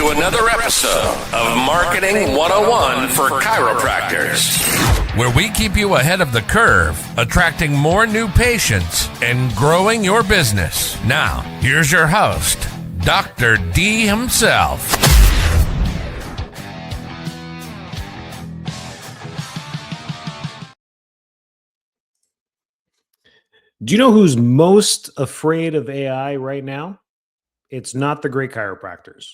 to another episode of Marketing 101 for Chiropractors, where we keep you ahead of the curve, attracting more new patients and growing your business. Now, here's your host, Dr. D himself. Do you know who's most afraid of AI right now? It's not the great chiropractors.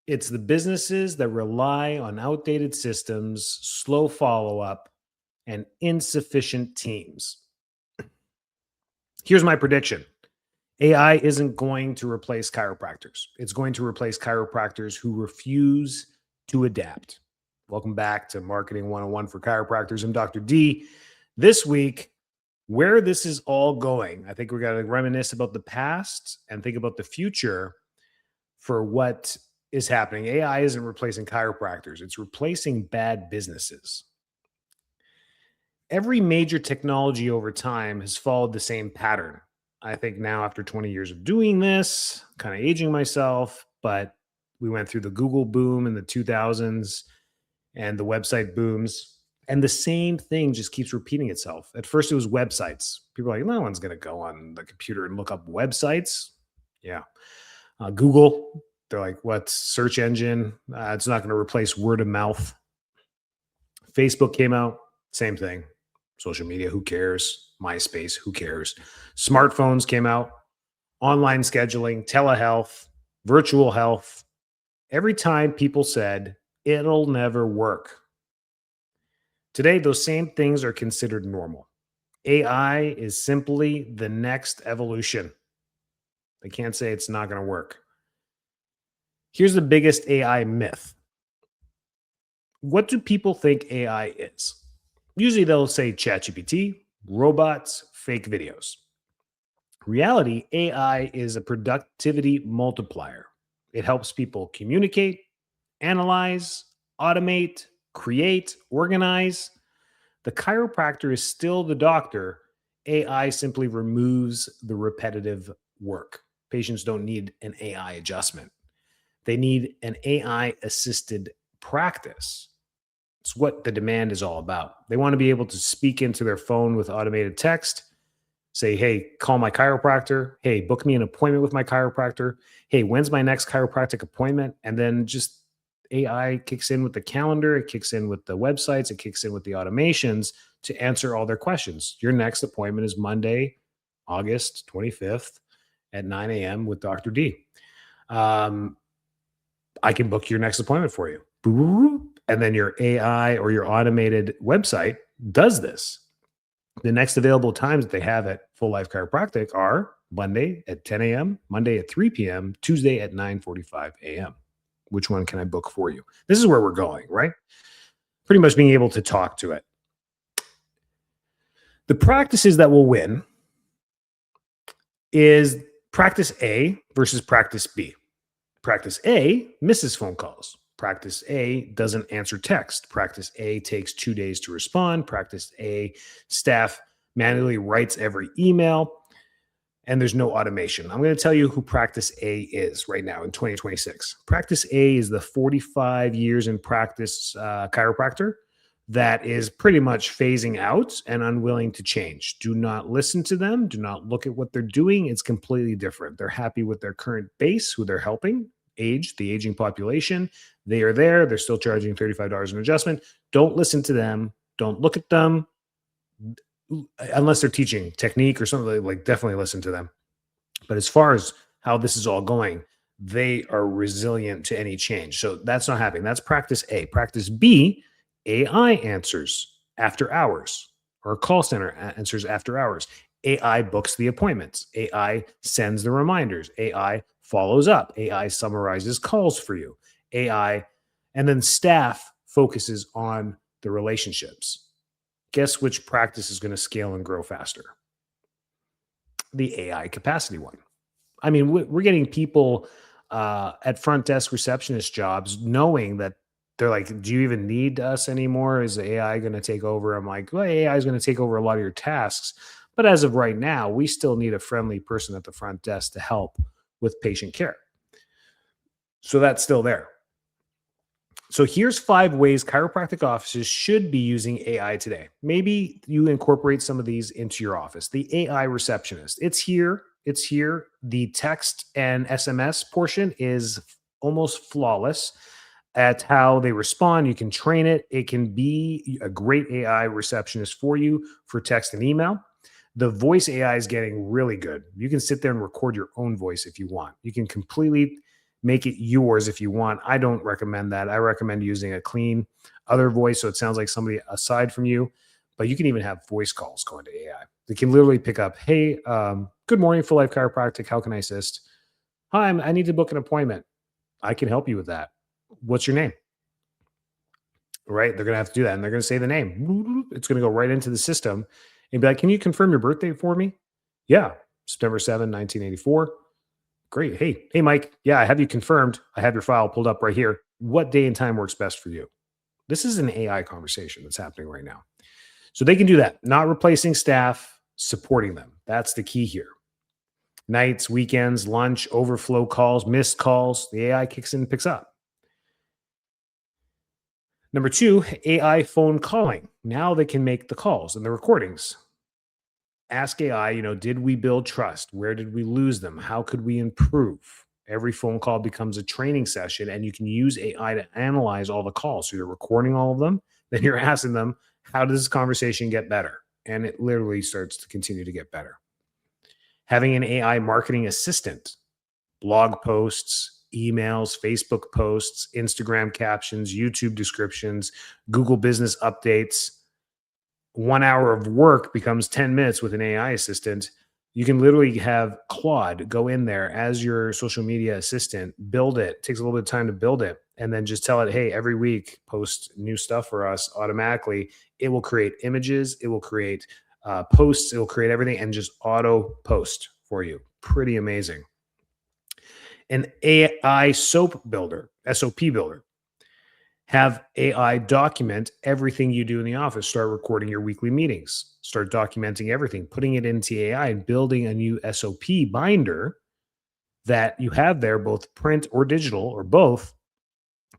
It's the businesses that rely on outdated systems, slow follow-up, and insufficient teams. Here's my prediction. AI isn't going to replace chiropractors. It's going to replace chiropractors who refuse to adapt. Welcome back to Marketing 101 for Chiropractors. I'm Dr. D. This week, where this is all going, I think we're going to reminisce about the past and think about the future for what is happening. AI isn't replacing chiropractors. It's replacing bad businesses. Every major technology over time has followed the same pattern. I think now after 20 years of doing this, kind of aging myself, but we went through the Google boom in the 2000s and the website booms. And the same thing just keeps repeating itself. At first, it was websites. People are like, no one's going to go on the computer and look up websites. Yeah. Google, they're like, what search engine? It's not going to replace word of mouth. Facebook came out, same thing. Social media, who cares? MySpace, who cares? Smartphones came out, online scheduling, telehealth, virtual health. Every time people said, it'll never work. Today, those same things are considered normal. AI is simply the next evolution. They can't say it's not going to work. Here's the biggest AI myth. What do people think AI is? Usually they'll say ChatGPT, robots, fake videos. Reality, AI is a productivity multiplier. It helps people communicate, analyze, automate, create, organize. The chiropractor is still the doctor. AI simply removes the repetitive work. Patients don't need an AI adjustment. They need an AI-assisted practice. It's what the demand is all about. They want to be able to speak into their phone with automated text, say, hey, call my chiropractor. Hey, book me an appointment with my chiropractor. Hey, when's my next chiropractic appointment? And then just AI kicks in with the calendar, it kicks in with the websites, it kicks in with the automations to answer all their questions. Your next appointment is Monday, August 25th at 9 a.m. with Dr. D. I can book your next appointment for you. And then your AI or your automated website does this. The next available times that they have at Full Life Chiropractic are Monday at 10 a.m., Monday at 3 p.m., Tuesday at 9:45 a.m. Which one can I book for you? This is where we're going, right? Pretty much being able to talk to it. The practices that will win is practice A versus practice B. Practice A misses phone calls. Practice A doesn't answer text. Practice A takes 2 days to respond. Practice A staff manually writes every email. And there's no automation. I'm going to tell you who Practice A is right now in 2026. Practice A is the 45 years in practice chiropractor that is pretty much phasing out and unwilling to change. Do not listen to them. Do not look at what they're doing. It's completely different. They're happy with their current base, who they're helping, the aging population. They are there. They're still charging $35 an adjustment. Don't listen to them. Don't look at them. Unless they're teaching technique or something, like definitely listen to them. But as far as how this is all going, they are resilient to any change. So that's not happening. That's practice A. Practice B, AI answers after hours, or a call center answers after hours. AI books the appointments. AI sends the reminders. AI follows up. AI summarizes calls for you. AI, and then staff focuses on the relationships. Guess which practice is going to scale and grow faster? The AI capacity one. I mean, we're getting people at front desk receptionist jobs knowing that they're like, do you even need us anymore? Is AI going to take over? I'm like, well, AI is going to take over a lot of your tasks. But as of right now, we still need a friendly person at the front desk to help with patient care. So that's still there. So here's 5 ways chiropractic offices should be using AI today. Maybe you incorporate some of these into your office. The AI receptionist. It's here. It's here. The text and SMS portion is almost flawless at how they respond. You can train it. It can be a great AI receptionist for you for text and email. The voice AI is getting really good. You can sit there and record your own voice if you want. You can completely make it yours if you want. I don't recommend that. I recommend using a clean other voice so it sounds like somebody aside from you. But you can even have voice calls going to AI. They can literally pick up, hey, good morning, Full Life Chiropractic. How can I assist? Hi, I need to book an appointment. I can help you with that. What's your name? Right? They're going to have to do that. And they're going to say the name. It's going to go right into the system and be like, can you confirm your birthday for me? Yeah. September 7, 1984. Great. Hey, Mike. Yeah, I have you confirmed. I have your file pulled up right here. What day and time works best for you? This is an AI conversation that's happening right now. So they can do that, not replacing staff, supporting them. That's the key here. Nights, weekends, lunch, overflow calls, missed calls, the AI kicks in and picks up. Number 2, AI phone calling. Now they can make the calls and the recordings. Ask AI, did we build trust? Where did we lose them? How could we improve? Every phone call becomes a training session, and you can use AI to analyze all the calls. So you're recording all of them, then you're asking them, how does this conversation get better? And it literally starts to continue to get better. Having an AI marketing assistant, blog posts, emails, Facebook posts, Instagram captions, YouTube descriptions, Google business updates. 1 hour of work becomes 10 minutes with an AI assistant. You can literally have Claude go in there as your social media assistant, build it. It takes a little bit of time to build it, and then just tell it, hey, every week post new stuff for us automatically. It will create images. It will create posts. It will create everything and just auto post for you. Pretty amazing. An AI SOP builder, SOP builder. Have AI document everything you do in the office. Start recording your weekly meetings. Start documenting everything, putting it into AI and building a new SOP binder that you have there, both print or digital or both,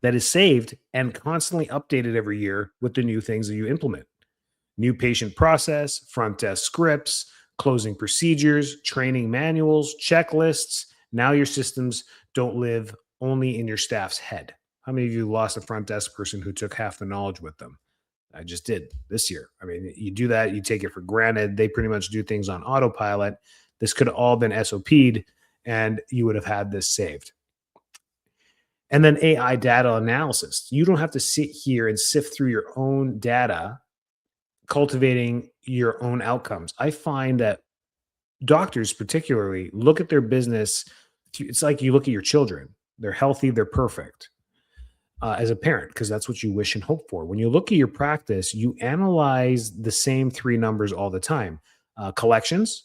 that is saved and constantly updated every year with the new things that you implement. New patient process, front desk scripts, closing procedures, training manuals, checklists. Now your systems don't live only in your staff's head. How many of you lost a front desk person who took half the knowledge with them? I just did this year. I mean, you do that, you take it for granted. They pretty much do things on autopilot. This could have all been SOP'd and you would have had this saved. And then AI data analysis. You don't have to sit here and sift through your own data, cultivating your own outcomes. I find that doctors particularly look at their business. It's like you look at your children. They're healthy, they're perfect. As a parent, because that's what you wish and hope for. When you look at your practice, you analyze the same 3 numbers all the time: collections,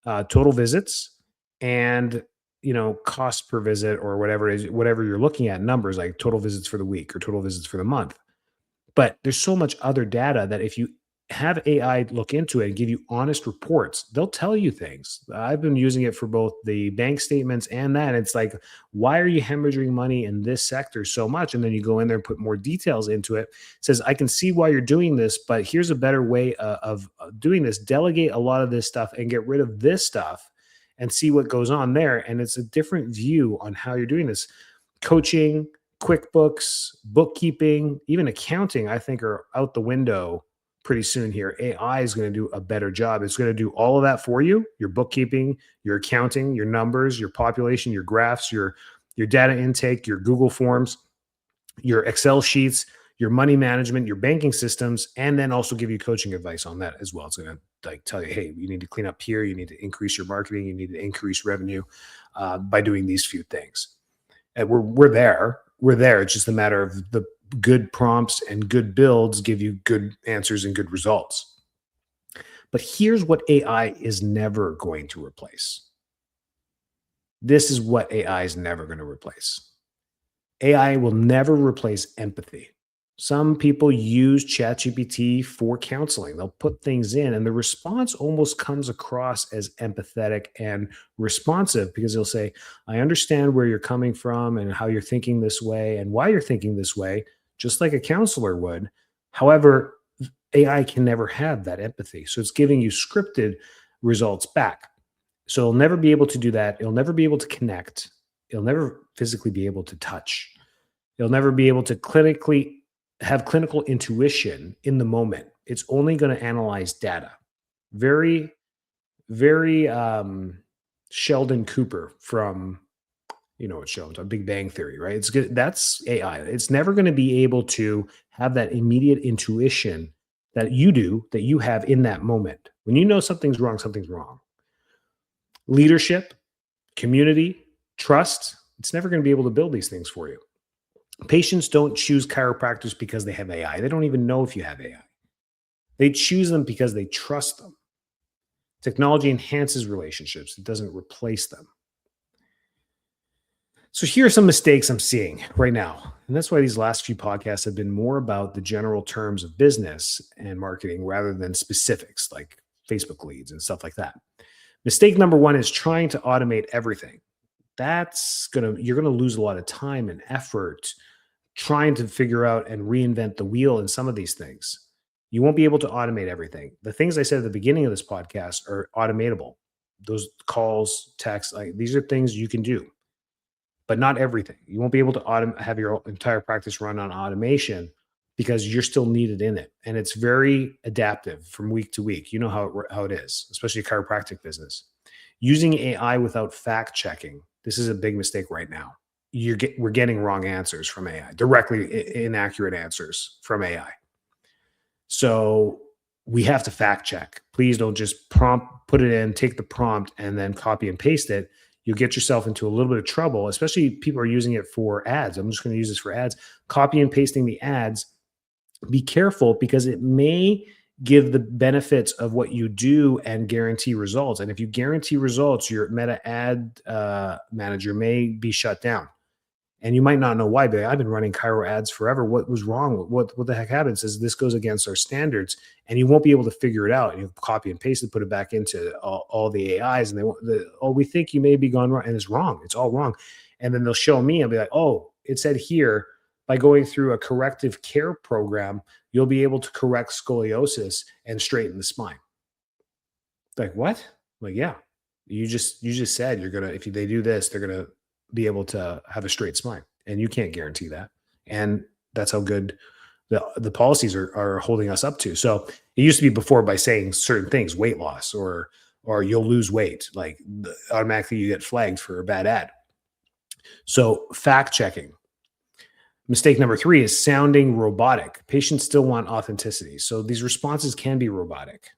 total visits, and cost per visit, or whatever it is, whatever you're looking at, numbers like total visits for the week or total visits for the month. But there's so much other data that if you have AI look into it and give you honest reports, they'll tell you things. I've been using it for both the bank statements and that. It's like, why are you hemorrhaging money in this sector so much? And then you go in there and put more details into it. It says, I can see why you're doing this, but here's a better way of doing this. Delegate a lot of this stuff and get rid of this stuff and see what goes on there. And it's a different view on how you're doing this. Coaching, QuickBooks, bookkeeping, even accounting, I think are out the window pretty soon here. AI is going to do a better job. It's going to do all of that for you: your bookkeeping, your accounting, your numbers, your population, your graphs, your data intake, your Google Forms, your Excel sheets, your money management, your banking systems, and then also give you coaching advice on that as well. It's going to tell you, hey, you need to clean up here, you need to increase your marketing, you need to increase revenue by doing these few things. And we're there. We're there. It's just a matter of the good prompts and good builds give you good answers and good results. But here's what AI is never going to replace. This is what AI is never going to replace. AI will never replace empathy. Some people use ChatGPT for counseling. They'll put things in, and the response almost comes across as empathetic and responsive because they'll say, I understand where you're coming from and how you're thinking this way and why you're thinking this way, just like a counselor would. However, AI can never have that empathy. So it's giving you scripted results back. So it'll never be able to do that. It'll never be able to connect. It'll never physically be able to touch. It'll never be able to clinically have clinical intuition in the moment. It's only going to analyze data. Very, very Sheldon Cooper from, you know what Sheldon, Big Bang Theory, right? It's good. That's AI. It's never going to be able to have that immediate intuition that you do, that you have in that moment. When you know something's wrong, something's wrong. Leadership, community, trust, it's never going to be able to build these things for you. Patients don't choose chiropractors because they have AI. They don't even know if you have AI. They choose them because they trust them. Technology enhances relationships. It doesn't replace them. So here are some mistakes I'm seeing right now. And that's why these last few podcasts have been more about the general terms of business and marketing rather than specifics like Facebook leads and stuff like that. Mistake number one is trying to automate everything. You're gonna lose a lot of time and effort trying to figure out and reinvent the wheel in some of these things. You won't be able to automate everything. The things I said at the beginning of this podcast are automatable. Those calls, texts, like these are things you can do, but not everything. You won't be able to have your entire practice run on automation because you're still needed in it. And it's very adaptive from week to week. You know how it is, especially a chiropractic business. Using AI without fact checking. This is a big mistake right now. We're getting wrong answers from AI, directly inaccurate answers from AI. So we have to fact check. Please don't just put it in, take the prompt, and then copy and paste it. You'll get yourself into a little bit of trouble, especially if people are using it for ads. I'm just going to use this for ads. Copy and pasting the ads. Be careful because it may give the benefits of what you do and guarantee results. And if you guarantee results, your meta ad manager may be shut down. And you might not know why, but I've been running Chiro ads forever. What was wrong? What the heck happened? Says this goes against our standards, and you won't be able to figure it out. And you copy and paste it, put it back into all the AIs, and we think you may be gone wrong, and it's wrong. It's all wrong. And then they'll show me, I'll be like, oh, it said here by going through a corrective care program, you'll be able to correct scoliosis and straighten the spine. Like what? Like yeah, you just said you're gonna if they do this, they're gonna be able to have a straight spine, and you can't guarantee that. And that's how good the policies are holding us up to. So it used to be before by saying certain things, weight loss or you'll lose weight, like automatically you get flagged for a bad ad. So fact checking. Mistake number 3 is sounding robotic. Patients still want authenticity. So these responses can be robotic.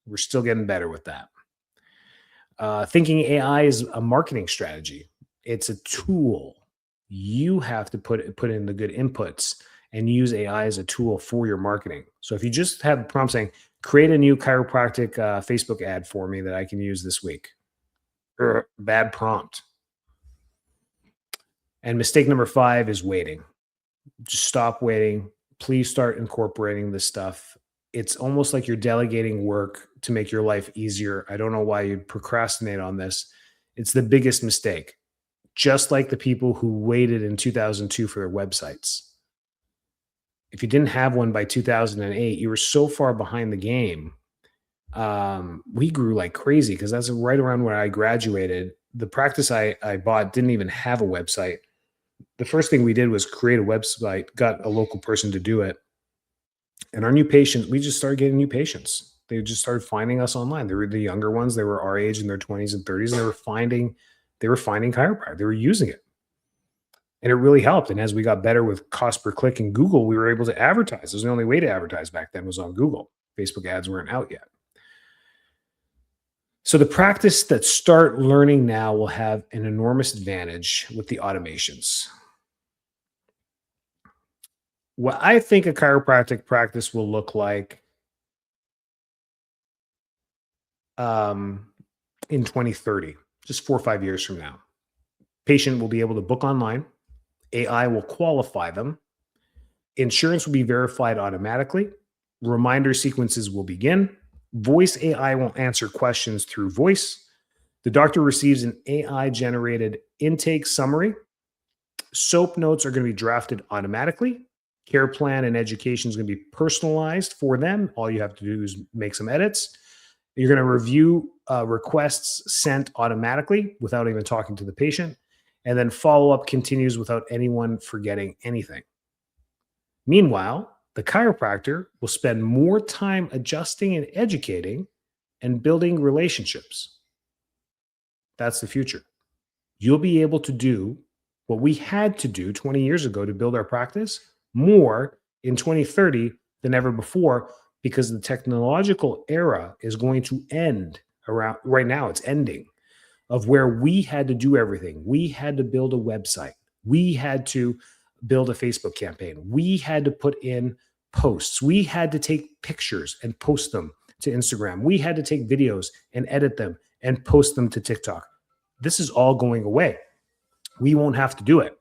We're still getting better with that. Thinking AI is a marketing strategy. It's a tool. You have to put in the good inputs and use AI as a tool for your marketing. So if you just have a prompt saying, create a new chiropractic Facebook ad for me that I can use this week, or bad prompt. And mistake number 5 is waiting. Just stop waiting. Please start incorporating this stuff. It's almost like you're delegating work to make your life easier. I don't know why you'd procrastinate on this. It's the biggest mistake. Just like the people who waited in 2002 for their websites. If you didn't have one by 2008, you were so far behind the game. We grew like crazy because that's right around where I graduated. The practice I bought didn't even have a website. The first thing we did was create a website, got a local person to do it. And our new patients, we just started getting new patients. They just started finding us online. They were the younger ones. They were our age in their 20s and 30s, and they were finding chiropractic. They were using it. And it really helped. And as we got better with cost per click in Google, we were able to advertise. It was the only way to advertise back then was on Google. Facebook ads weren't out yet. So the practice that start learning now will have an enormous advantage with the automations. What I think a chiropractic practice will look like in 2030, just 4 or 5 years from now. Patient will be able to book online. AI will qualify them. Insurance will be verified automatically. Reminder sequences will begin. Voice AI will answer questions through voice. The doctor receives an AI-generated intake summary. SOAP notes are going to be drafted automatically. Care plan and education is going to be personalized for them. All you have to do is make some edits. You're going to review requests sent automatically without even talking to the patient. And then follow-up continues without anyone forgetting anything. Meanwhile, the chiropractor will spend more time adjusting and educating and building relationships. That's the future. You'll be able to do what we had to do 20 years ago to build our practice more in 2030 than ever before, because the technological era is going to end around right now. It's ending, of where we had to do everything. We had to build a website. We had to build a Facebook campaign. We had to put in posts. We had to take pictures and post them to Instagram. We had to take videos and edit them and post them to TikTok. This is all going away. We won't have to do it.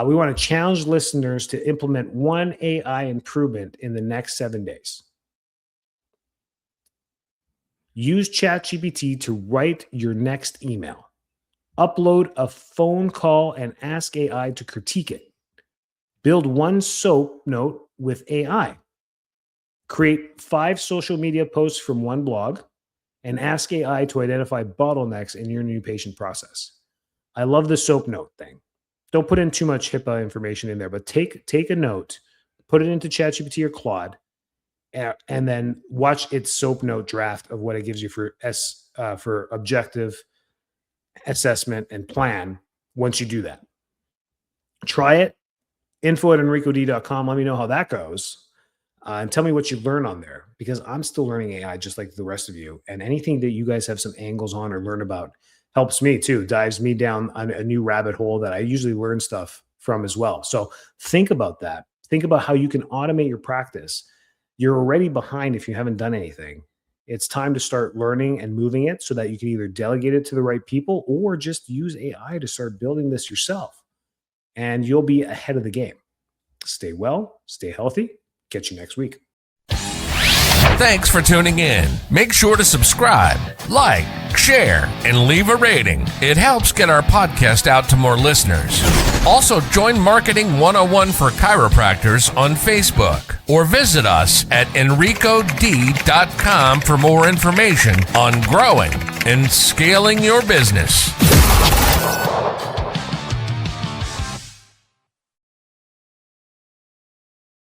We want to challenge listeners to implement one AI improvement in the next 7 days. Use ChatGPT to write your next email. Upload a phone call and ask AI to critique it. Build one SOAP note with AI. Create 5 social media posts from one blog and ask AI to identify bottlenecks in your new patient process. I love the SOAP note thing. Don't put in too much HIPAA information in there, but take a note, put it into ChatGPT or Claude, and then watch its SOAP note draft of what it gives you for objective assessment and plan once you do that. Try it. info@enricod.com. Let me know how that goes. And tell me what you learn on there, because I'm still learning AI just like the rest of you. And anything that you guys have some angles on or learn about helps me too, dives me down a new rabbit hole that I usually learn stuff from as well. So think about that. Think about how you can automate your practice. You're already behind if you haven't done anything. It's time to start learning and moving it so that you can either delegate it to the right people or just use AI to start building this yourself. And you'll be ahead of the game. Stay well, stay healthy. Catch you next week. Thanks for tuning in. Make sure to subscribe, like, share, and leave a rating. It helps get our podcast out to more listeners. Also, join Marketing 101 for Chiropractors on Facebook, or visit us at enricod.com for more information on growing and scaling your business.